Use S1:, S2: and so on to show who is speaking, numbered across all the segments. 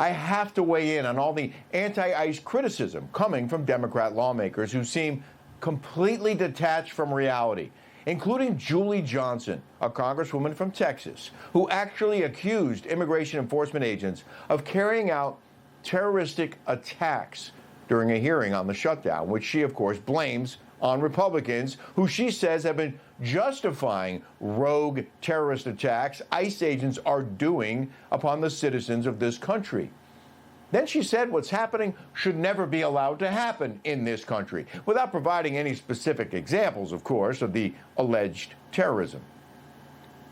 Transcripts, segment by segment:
S1: I have to weigh in on all the anti-ICE criticism coming from Democrat lawmakers who seem completely detached from reality, including Julie Johnson, a congresswoman from Texas, who actually accused immigration enforcement agents of carrying out terroristic attacks during a hearing on the shutdown, which she, of course, blames on Republicans, who she says have been justifying rogue terrorist attacks ICE agents are doing upon the citizens of this country. Then she said what's happening should never be allowed to happen in this country, without providing any specific examples, of course, of the alleged terrorism.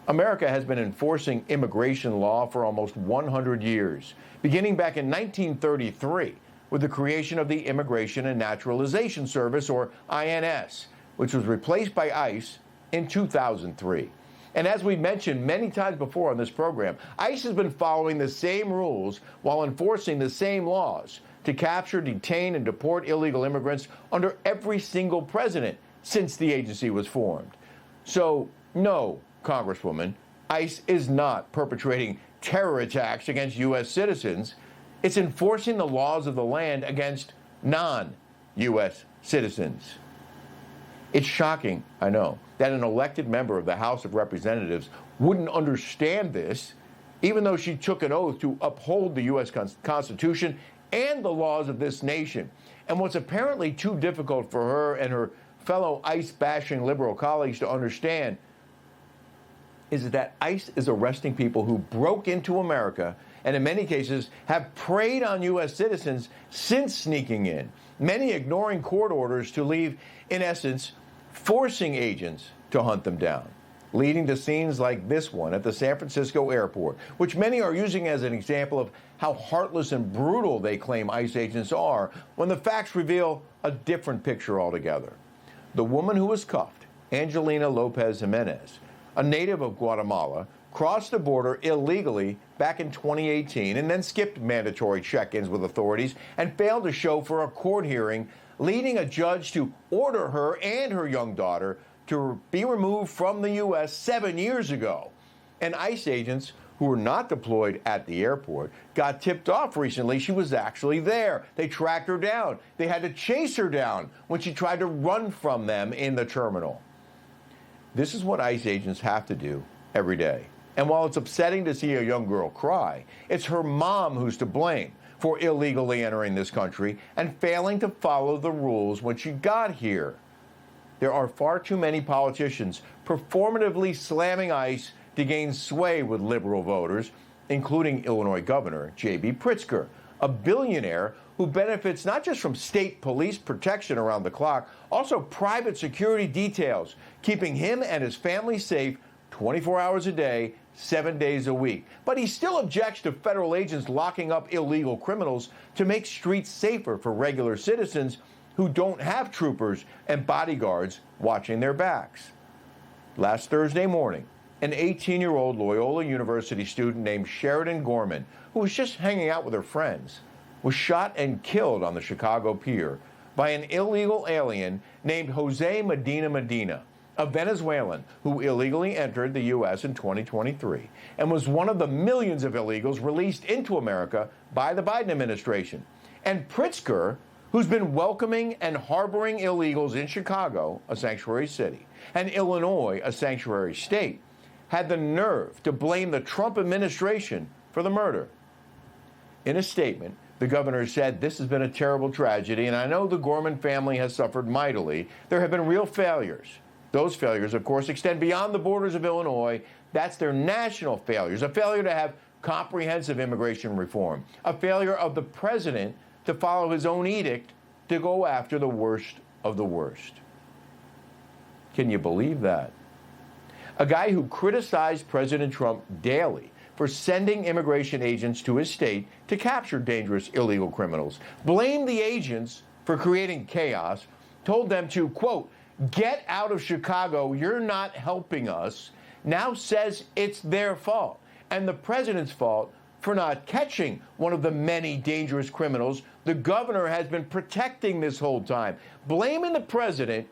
S1: America has been enforcing immigration law for almost 100 years, beginning back in 1933 with the creation of the Immigration and Naturalization Service, or INS, which was replaced by ICE in 2003. And as we mentioned many times before on this program, ICE has been following the same rules while enforcing the same laws to capture, detain, and deport illegal immigrants under every single president since the agency was formed. So, no, Congresswoman, ICE is not perpetrating terror attacks against U.S. citizens. It's enforcing the laws of the land against non-U.S. citizens. It's shocking, I know, that an elected member of the House of Representatives wouldn't understand this, even though she took an oath to uphold the U.S. Constitution and the laws of this nation. And what's apparently too difficult for her and her fellow ICE-bashing liberal colleagues to understand is that ICE is arresting people who broke into America and in many cases have preyed on U.S. citizens since sneaking in, many ignoring court orders to leave, in essence, forcing agents to hunt them down, leading to scenes like this one at the San Francisco airport, which many are using as an example of how heartless and brutal they claim ICE agents are, when the facts reveal a different picture altogether. The woman who was cuffed, Angelina Lopez Jimenez, a native of Guatemala, crossed the border illegally back in 2018 and then skipped mandatory check-ins with authorities and failed to show for a court hearing, leading a judge to order her and her young daughter to be removed from the U.S. 7 years ago. And ICE agents who were not deployed at the airport got tipped off recently she was actually there. They tracked her down. They had to chase her down when she tried to run from them in the terminal. This is what ICE agents have to do every day. And while it's upsetting to see a young girl cry, it's her mom who's to blame for illegally entering this country and failing to follow the rules when she got here. There are far too many politicians performatively slamming ICE to gain sway with liberal voters, including Illinois Governor J.B. Pritzker, a billionaire who benefits not just from state police protection around the clock, also private security details, keeping him and his family safe 24 hours a day, 7 days a week. But he still objects to federal agents locking up illegal criminals to make streets safer for regular citizens who don't have troopers and bodyguards watching their backs. Last Thursday morning, an 18-year-old Loyola University student named Sheridan Gorman, who was just hanging out with her friends, was shot and killed on the Chicago pier by an illegal alien named Jose Medina, a Venezuelan who illegally entered the U.S. in 2023 and was one of the millions of illegals released into America by the Biden administration. And Pritzker, who's been welcoming and harboring illegals in Chicago, a sanctuary city, and Illinois, a sanctuary state, had the nerve to blame the Trump administration for the murder. In a statement, the governor said, "This has been a terrible tragedy, and I know the Gorman family has suffered mightily. There have been real failures. Those failures, of course, extend beyond the borders of Illinois. That's their national failures, a failure to have comprehensive immigration reform, a failure of the president to follow his own edict to go after the worst of the worst." Can you believe that? A guy who criticized President Trump daily for sending immigration agents to his state to capture dangerous illegal criminals, blamed the agents for creating chaos, told them to, quote, "Get out of Chicago, you're not helping us," now says it's their fault and the president's fault for not catching one of the many dangerous criminals the governor has been protecting this whole time, blaming the president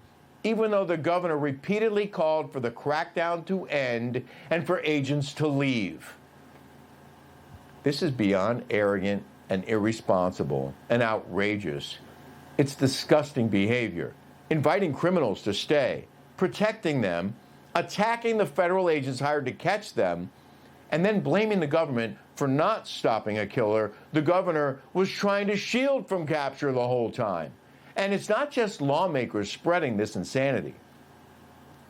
S1: even though the governor repeatedly called for the crackdown to end and for agents to leave. This is beyond arrogant and irresponsible and outrageous. It's disgusting behavior. Inviting criminals to stay, protecting them, attacking the federal agents hired to catch them, and then blaming the government for not stopping a killer the governor was trying to shield from capture the whole time. And it's not just lawmakers spreading this insanity.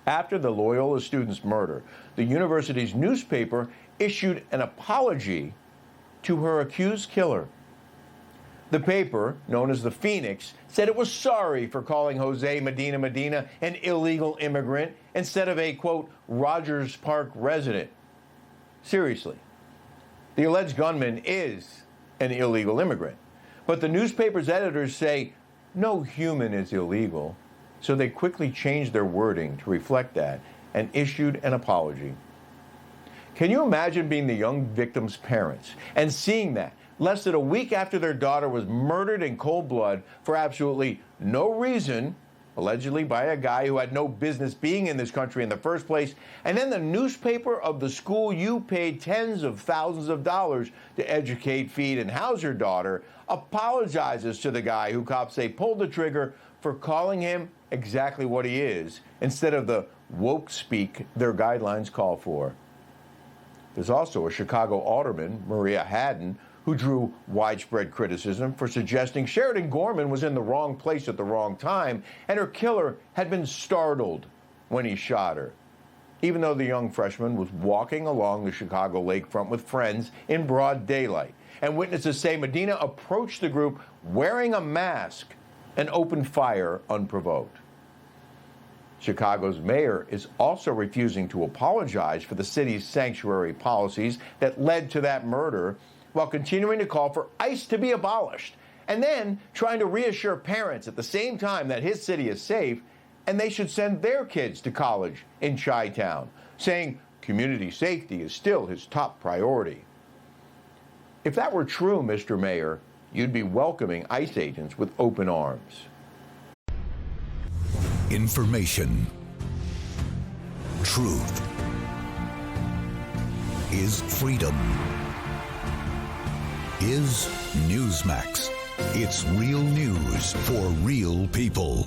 S1: After the Loyola student's murder, the university's newspaper issued an apology to her accused killer. The paper, known as the Phoenix, said it was sorry for calling Jose Medina an illegal immigrant instead of a, quote, Rogers Park resident. Seriously, the alleged gunman is an illegal immigrant, but the newspaper's editors say no human is illegal, so they quickly changed their wording to reflect that and issued an apology. Can you imagine being the young victim's parents and seeing that less than a week after their daughter was murdered in cold blood for absolutely no reason, allegedly by a guy who had no business being in this country in the first place, and then the newspaper of the school you paid tens of thousands of dollars to educate, feed, and house your daughter apologizes to the guy who cops say pulled the trigger for calling him exactly what he is instead of the woke speak their guidelines call for. There's also a Chicago alderman, Maria Hadden, who drew widespread criticism for suggesting Sheridan Gorman was in the wrong place at the wrong time and her killer had been startled when he shot her, even though the young freshman was walking along the Chicago lakefront with friends in broad daylight. And witnesses say Medina approached the group wearing a mask and opened fire unprovoked. Chicago's mayor is also refusing to apologize for the city's sanctuary policies that led to that murder, while continuing to call for ICE to be abolished, and then trying to reassure parents at the same time that his city is safe and they should send their kids to college in Chi-Town, saying community safety is still his top priority. If that were true, Mr. Mayor, you'd be welcoming ICE agents with open arms.
S2: Information. Truth is freedom. Is Newsmax. It's real news for real people.